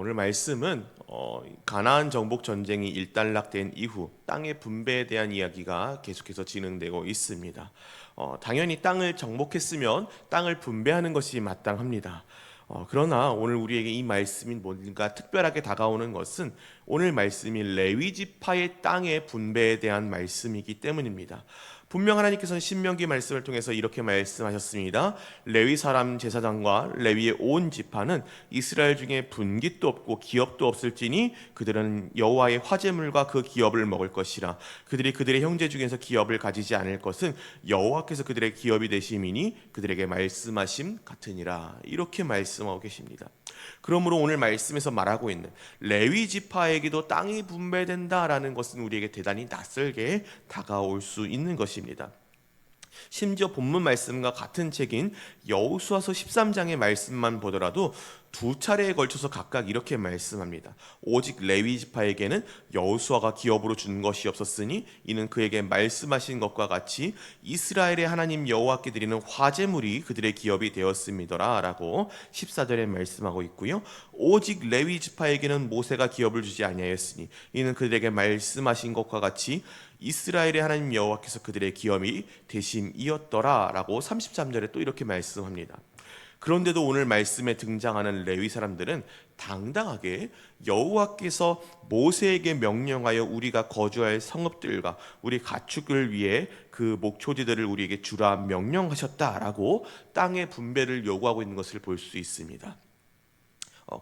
오늘 말씀은 가나안 정복 전쟁이 일단락된 이후 땅의 분배에 대한 이야기가 계속해서 진행되고 있습니다. 당연히 땅을 정복했으면 땅을 분배하는 것이 마땅합니다. 그러나 오늘 우리에게 이 말씀이 뭔가 특별하게 다가오는 것은 오늘 말씀이 레위 지파의 땅의 분배에 대한 말씀이기 때문입니다. 분명 하나님께서는 신명기 말씀을 통해서 이렇게 말씀하셨습니다. 레위 사람 제사장과 레위의 온 지파는 이스라엘 중에 분깃도 없고 기업도 없을지니 그들은 여호와의 화제물과 그 기업을 먹을 것이라. 그들이 그들의 형제 중에서 기업을 가지지 않을 것은 여호와께서 그들의 기업이 되심이니 그들에게 말씀하심 같으니라. 이렇게 말씀하고 계십니다. 그러므로 오늘 말씀에서 말하고 있는 레위 지파에게도 땅이 분배된다라는 것은 우리에게 대단히 낯설게 다가올 수 있는 것입니다. 심지어 본문 말씀과 같은 책인 여호수아서 13장의 말씀만 보더라도 두 차례에 걸쳐서 각각 이렇게 말씀합니다. 오직 레위 지파에게는 여호수아가 기업으로 준 것이 없었으니 이는 그에게 말씀하신 것과 같이 이스라엘의 하나님 여호와께 드리는 화제물이 그들의 기업이 되었음이더라 라고 14절에 말씀하고 있고요. 오직 레위 지파에게는 모세가 기업을 주지 아니하였으니 이는 그들에게 말씀하신 것과 같이 이스라엘의 하나님 여호와께서 그들의 기업이 되심이었더라 라고 33절에 또 이렇게 말씀합니다. 그런데도 오늘 말씀에 등장하는 레위 사람들은 당당하게 여호와께서 모세에게 명령하여 우리가 거주할 성읍들과 우리 가축을 위해 그 목초지들을 우리에게 주라 명령하셨다라고 땅의 분배를 요구하고 있는 것을 볼 수 있습니다.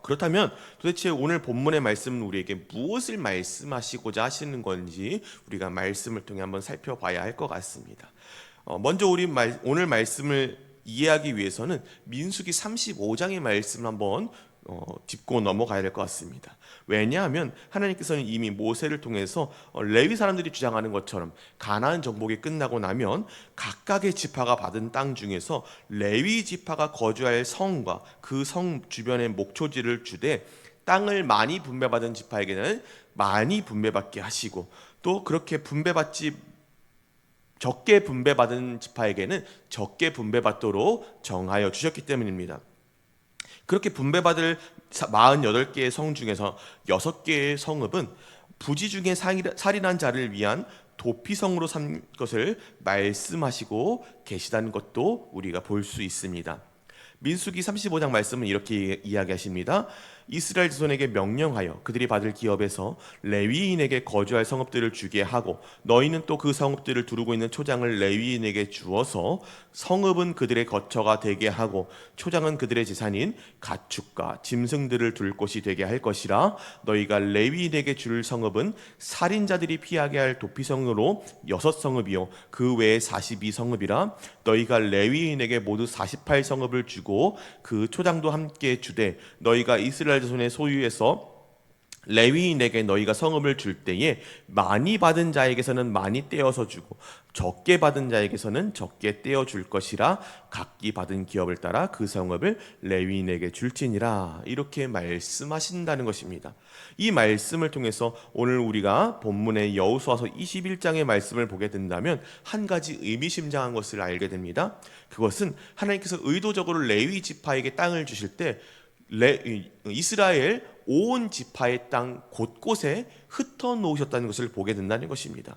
그렇다면 도대체 오늘 본문의 말씀은 우리에게 무엇을 말씀하시고자 하시는 건지 우리가 말씀을 통해 한번 살펴봐야 할 것 같습니다. 먼저 오늘 말씀을 이해하기 위해서는 민수기 35장의 말씀을 한번 짚고 넘어가야 될 것 같습니다. 왜냐하면 하나님께서는 이미 모세를 통해서 레위 사람들이 주장하는 것처럼 가나안 정복이 끝나고 나면 각각의 지파가 받은 땅 중에서 레위 지파가 거주할 성과 그 성 주변의 목초지를 주되 땅을 많이 분배받은 지파에게는 많이 분배받게 하시고 또 그렇게 적게 분배받은 지파에게는 적게 분배받도록 정하여 주셨기 때문입니다. 그렇게 분배받을 48개의 성 중에서 6개의 성읍은 부지 중에 살인한 자를 위한 도피성으로 삼 것을 말씀하시고 계시다는 것도 우리가 볼 수 있습니다. 민수기 35장 말씀은 이렇게 이야기하십니다. 이스라엘 자손에게 명령하여 그들이 받을 기업에서 레위인에게 거주할 성읍들을 주게 하고 너희는 또 그 성읍들을 두르고 있는 초장을 레위인에게 주어서 성읍은 그들의 거처가 되게 하고 초장은 그들의 재산인 가축과 짐승들을 둘 곳이 되게 할 것이라. 너희가 레위인에게 줄 성읍은 살인자들이 피하게 할 도피성으로 6성읍이요 그 외에 42성읍이라. 너희가 레위인에게 모두 48성읍을 주고 그 초장도 함께 주되 너희가 이스라엘 자손의 소유에서 레위인에게 너희가 성읍을 줄 때에 많이 받은 자에게서는 많이 떼어서 주고 적게 받은 자에게서는 적게 떼어 줄 것이라. 각기 받은 기업을 따라 그 성읍을 레위인에게 줄지니라. 이렇게 말씀하신다는 것입니다. 이 말씀을 통해서 오늘 우리가 본문의 여호수아서 21장의 말씀을 보게 된다면 한 가지 의미심장한 것을 알게 됩니다. 그것은 하나님께서 의도적으로 레위 지파에게 땅을 주실 때 이스라엘 온 지파의 땅 곳곳에 흩어 놓으셨다는 것을 보게 된다는 것입니다.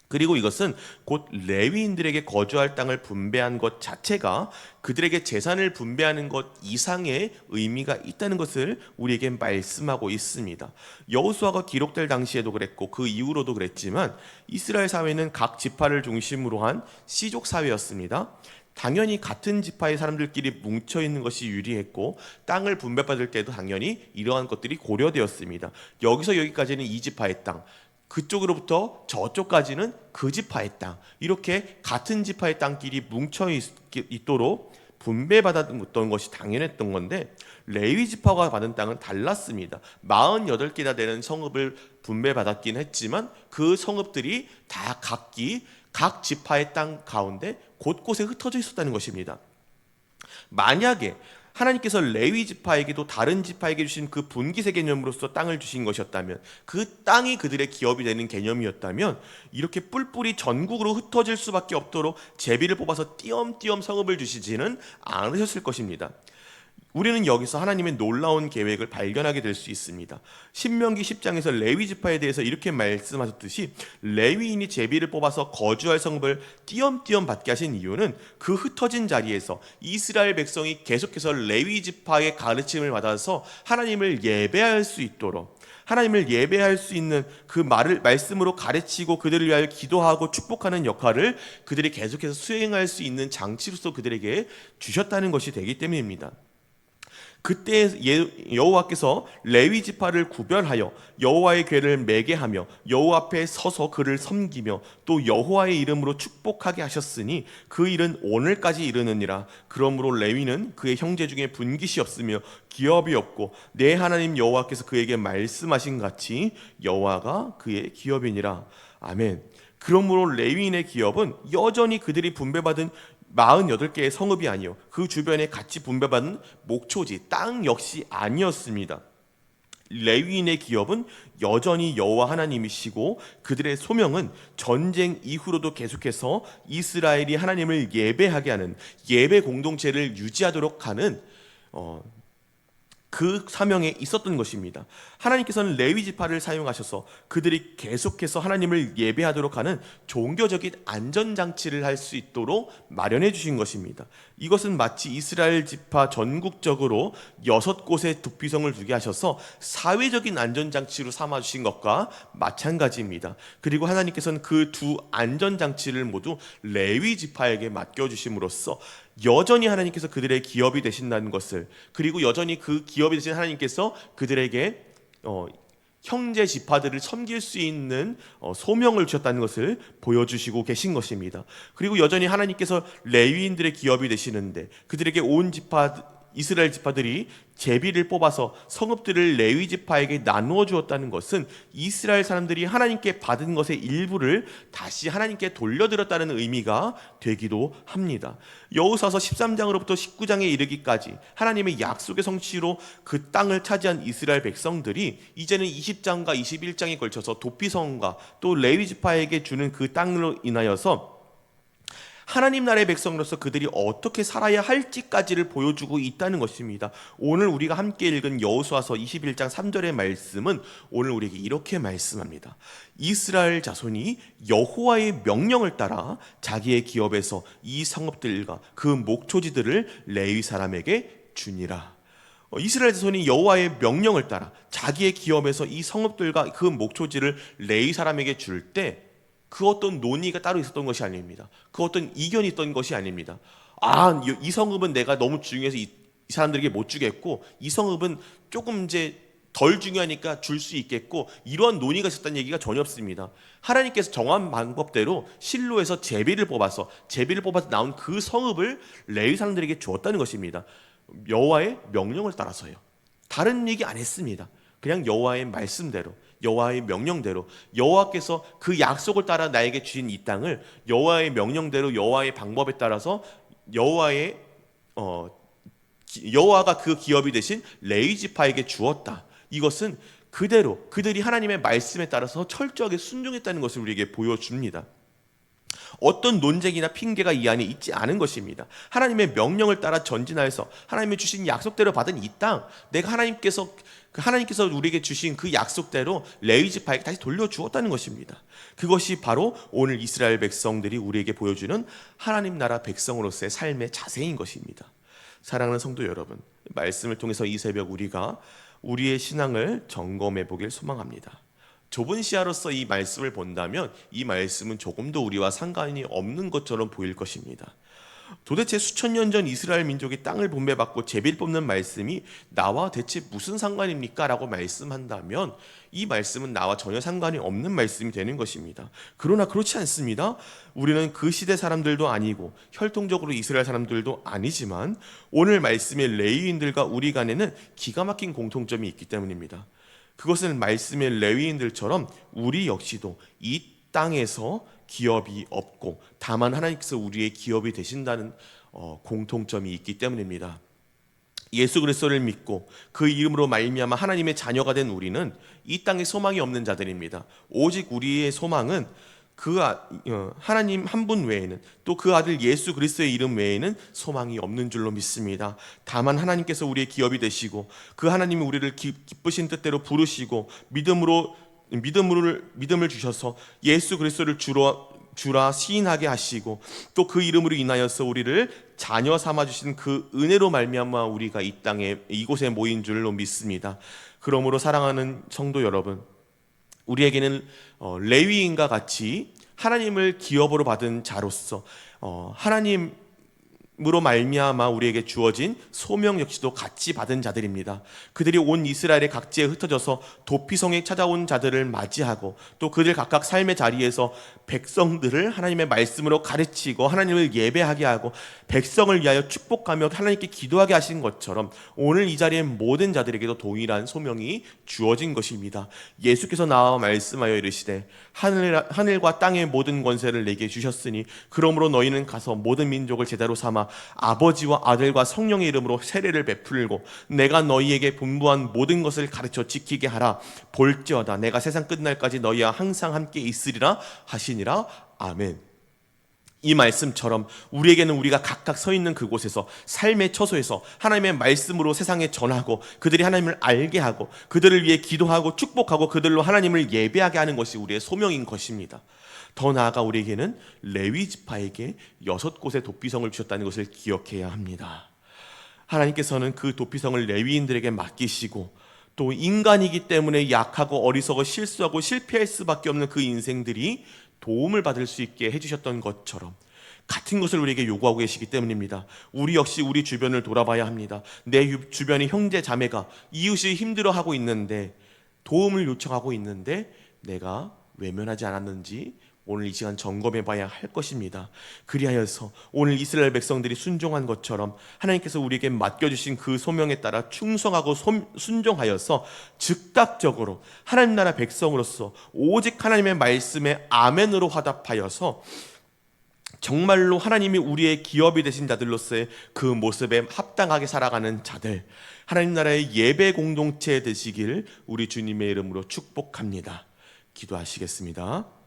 그리고 이것은 곧 레위인들에게 거주할 땅을 분배한 것 자체가 그들에게 재산을 분배하는 것 이상의 의미가 있다는 것을 우리에게 말씀하고 있습니다. 여호수아가 기록될 당시에도 그랬고 그 이후로도 그랬지만 이스라엘 사회는 각 지파를 중심으로 한 씨족 사회였습니다. 당연히 같은 지파의 사람들끼리 뭉쳐있는 것이 유리했고 땅을 분배받을 때도 당연히 이러한 것들이 고려되었습니다. 여기서 여기까지는 이 지파의 땅, 그쪽으로부터 저쪽까지는 그 지파의 땅, 이렇게 같은 지파의 땅끼리 뭉쳐있도록 분배받았던 것이 당연했던 건데 레위 지파가 받은 땅은 달랐습니다. 48개나 되는 성읍을 분배받았긴 했지만 그 성읍들이 다 각기 각 지파의 땅 가운데 곳곳에 흩어져 있었다는 것입니다. 만약에 하나님께서 레위 지파에게도 다른 지파에게 주신 그 분기세 개념으로서 땅을 주신 것이었다면, 그 땅이 그들의 기업이 되는 개념이었다면 이렇게 뿔뿔이 전국으로 흩어질 수밖에 없도록 제비를 뽑아서 띄엄띄엄 성읍을 주시지는 않으셨을 것입니다. 우리는 여기서 하나님의 놀라운 계획을 발견하게 될 수 있습니다. 신명기 10장에서 레위 지파에 대해서 이렇게 말씀하셨듯이 레위인이 제비를 뽑아서 거주할 성읍을 띄엄띄엄 받게 하신 이유는 그 흩어진 자리에서 이스라엘 백성이 계속해서 레위 지파의 가르침을 받아서 하나님을 예배할 수 있도록, 하나님을 예배할 수 있는 그 말씀으로 가르치고 그들을 위하여 기도하고 축복하는 역할을 그들이 계속해서 수행할 수 있는 장치로서 그들에게 주셨다는 것이 되기 때문입니다. 그때 여호와께서 레위 지파를 구별하여 여호와의 궤를 매게 하며 여호와 앞에 서서 그를 섬기며 또 여호와의 이름으로 축복하게 하셨으니 그 일은 오늘까지 이르느니라. 그러므로 레위는 그의 형제 중에 분깃이 없으며 기업이 없고 내 하나님 여호와께서 그에게 말씀하신 같이 여호와가 그의 기업이니라. 아멘. 그러므로 레위인의 기업은 여전히 그들이 분배받은 48개의 성읍이 아니요 그 주변에 같이 분배받은 목초지, 땅 역시 아니었습니다. 레위인의 기업은 여전히 여호와 하나님이시고 그들의 소명은 전쟁 이후로도 계속해서 이스라엘이 하나님을 예배하게 하는 예배 공동체를 유지하도록 하는 그 사명에 있었던 것입니다. 하나님께서는 레위 지파를 사용하셔서 그들이 계속해서 하나님을 예배하도록 하는 종교적인 안전장치를 할 수 있도록 마련해 주신 것입니다. 이것은 마치 이스라엘 지파 전국적으로 6곳의 두피성을 두게 하셔서 사회적인 안전장치로 삼아주신 것과 마찬가지입니다. 그리고 하나님께서는 그 두 안전장치를 모두 레위 지파에게 맡겨주심으로써 여전히 하나님께서 그들의 기업이 되신다는 것을, 그리고 여전히 그 기업이 되신 하나님께서 그들에게 형제 지파들을 섬길 수 있는 소명을 주셨다는 것을 보여주시고 계신 것입니다. 그리고 여전히 하나님께서 레위인들의 기업이 되시는데 그들에게 온 이스라엘 지파들이 제비를 뽑아서 성읍들을 레위 지파에게 나누어 주었다는 것은 이스라엘 사람들이 하나님께 받은 것의 일부를 다시 하나님께 돌려드렸다는 의미가 되기도 합니다. 여호수아서 13장으로부터 19장에 이르기까지 하나님의 약속의 성취로 그 땅을 차지한 이스라엘 백성들이 이제는 20장과 21장에 걸쳐서 도피성과 또 레위 지파에게 주는 그 땅으로 인하여서 하나님 나라의 백성으로서 그들이 어떻게 살아야 할지까지를 보여주고 있다는 것입니다. 오늘 우리가 함께 읽은 여호수아서 21장 3절의 말씀은 오늘 우리에게 이렇게 말씀합니다. 이스라엘 자손이 여호와의 명령을 따라 자기의 기업에서 이 성읍들과 그 목초지들을 레위 사람에게 주니라. 이스라엘 자손이 여호와의 명령을 따라 자기의 기업에서 이 성읍들과 그 목초지를 레위 사람에게 줄 때 그 어떤 논의가 따로 있었던 것이 아닙니다. 그 어떤 이견이 있던 것이 아닙니다. 이 성읍은 내가 너무 중요해서 이 사람들에게 못 주겠고 이 성읍은 조금 이제 덜 중요하니까 줄 수 있겠고, 이러한 논의가 있었다는 얘기가 전혀 없습니다. 하나님께서 정한 방법대로 실로에서 제비를 뽑아서 나온 그 성읍을 레위 사람들에게 주었다는 것입니다. 여호와의 명령을 따라서요. 다른 얘기 안 했습니다. 그냥 여호와의 말씀대로, 여호와의 명령대로, 여호와께서 그 약속을 따라 나에게 주신 이 땅을 여호와의 명령대로 여호와의 방법에 따라서 여호와가 그 기업이 되신 레위 지파에게 주었다. 이것은 그대로 그들이 하나님의 말씀에 따라서 철저하게 순종했다는 것을 우리에게 보여줍니다. 어떤 논쟁이나 핑계가 이 안에 있지 않은 것입니다. 하나님의 명령을 따라 전진하여서 하나님이 주신 약속대로 받은 이 땅, 내가 하나님께서 우리에게 주신 그 약속대로 레위 지파에게 다시 돌려주었다는 것입니다. 그것이 바로 오늘 이스라엘 백성들이 우리에게 보여주는 하나님 나라 백성으로서의 삶의 자세인 것입니다. 사랑하는 성도 여러분, 말씀을 통해서 이 새벽 우리가 우리의 신앙을 점검해 보길 소망합니다. 좁은 시야로서 이 말씀을 본다면 이 말씀은 조금도 우리와 상관이 없는 것처럼 보일 것입니다. 도대체 수천 년 전 이스라엘 민족이 땅을 분배받고 제비를 뽑는 말씀이 나와 대체 무슨 상관입니까? 라고 말씀한다면 이 말씀은 나와 전혀 상관이 없는 말씀이 되는 것입니다. 그러나 그렇지 않습니다. 우리는 그 시대 사람들도 아니고 혈통적으로 이스라엘 사람들도 아니지만 오늘 말씀의 레위인들과 우리 간에는 기가 막힌 공통점이 있기 때문입니다. 그것은 말씀의 레위인들처럼 우리 역시도 이 땅에서 기업이 없고 다만 하나님께서 우리의 기업이 되신다는 공통점이 있기 때문입니다. 예수 그리스도를 믿고 그 이름으로 말미암아 하나님의 자녀가 된 우리는 이 땅에 소망이 없는 자들입니다. 오직 우리의 소망은 하나님 한 분 외에는, 또 그 아들 예수 그리스도의 이름 외에는 소망이 없는 줄로 믿습니다. 다만 하나님께서 우리의 기업이 되시고 그 하나님이 우리를 기쁘신 뜻대로 부르시고 믿음을 주셔서 예수 그리스도를 주라 시인하게 하시고 또 그 이름으로 인하여서 우리를 자녀 삼아 주신 그 은혜로 말미암아 우리가 이 땅에 이곳에 모인 줄로 믿습니다. 그러므로 사랑하는 성도 여러분, 우리에게는 레위인과 같이 하나님을 기업으로 받은 자로서 하나님으로 말미암아 우리에게 주어진 소명 역시도 같이 받은 자들입니다. 그들이 온 이스라엘의 각지에 흩어져서 도피성에 찾아온 자들을 맞이하고 또 그들 각각 삶의 자리에서 백성들을 하나님의 말씀으로 가르치고 하나님을 예배하게 하고 백성을 위하여 축복하며 하나님께 기도하게 하신 것처럼 오늘 이 자리에 모든 자들에게도 동일한 소명이 주어진 것입니다. 예수께서 나와 말씀하여 이르시되 하늘과 땅의 모든 권세를 내게 주셨으니 그러므로 너희는 가서 모든 민족을 제자로 삼아 아버지와 아들과 성령의 이름으로 세례를 베풀고 내가 너희에게 분부한 모든 것을 가르쳐 지키게 하라. 볼지어다 내가 세상 끝날까지 너희와 항상 함께 있으리라 하시니라. 아멘. 이 말씀처럼 우리에게는 우리가 각각 서 있는 그곳에서 삶의 처소에서 하나님의 말씀으로 세상에 전하고 그들이 하나님을 알게 하고 그들을 위해 기도하고 축복하고 그들로 하나님을 예배하게 하는 것이 우리의 소명인 것입니다. 더 나아가 우리에게는 레위 지파에게 6곳의 도피성을 주셨다는 것을 기억해야 합니다. 하나님께서는 그 도피성을 레위인들에게 맡기시고 또 인간이기 때문에 약하고 어리석어 실수하고 실패할 수밖에 없는 그 인생들이 도움을 받을 수 있게 해주셨던 것처럼 같은 것을 우리에게 요구하고 계시기 때문입니다. 우리 역시 우리 주변을 돌아봐야 합니다. 내 주변의 형제 자매가 이웃이 힘들어하고 있는데 도움을 요청하고 있는데 내가 외면하지 않았는지 오늘 이 시간 점검해 봐야 할 것입니다. 그리하여서 오늘 이스라엘 백성들이 순종한 것처럼 하나님께서 우리에게 맡겨주신 그 소명에 따라 충성하고 순종하여서 즉각적으로 하나님 나라 백성으로서 오직 하나님의 말씀에 아멘으로 화답하여서 정말로 하나님이 우리의 기업이 되신 자들로서의 그 모습에 합당하게 살아가는 자들, 하나님 나라의 예배 공동체 되시길 우리 주님의 이름으로 축복합니다. 기도하시겠습니다.